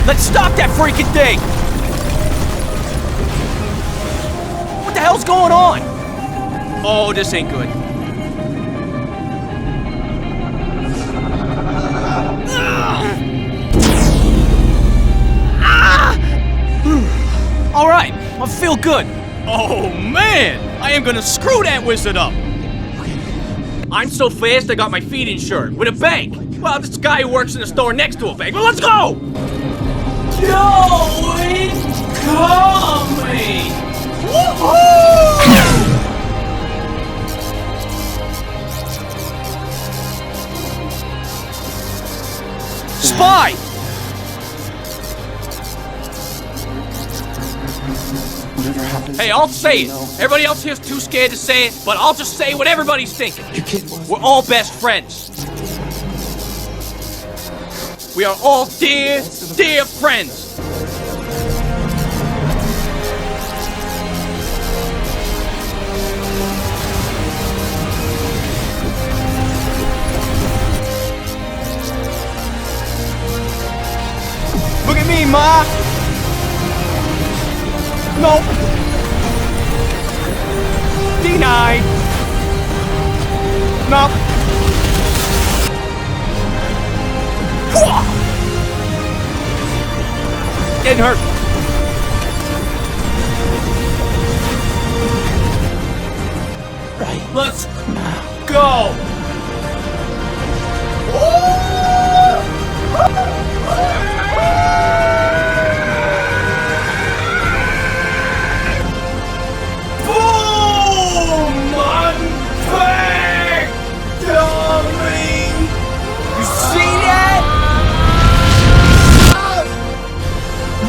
Let's stop that freaking thing! What the hell's going on? Oh, this ain't good. All right, I feel good. Oh man, I am gonna screw that wizard up. I'm so fast I got my feet insured with a bank. Well, this guy who works in the store next to a bank. Well, let's go! Yo, it's coming! Woohoo! Spy! Whatever happens, Hey, I'll say it. Everybody else here's too scared to say it, but I'll just say what everybody's thinking. Your kid was. We're all best friends. We are all dear, dear friends. Look at me, Ma! Nope. Denied. Nope. Getting hurt. Right. Let's go.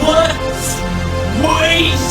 Let's waste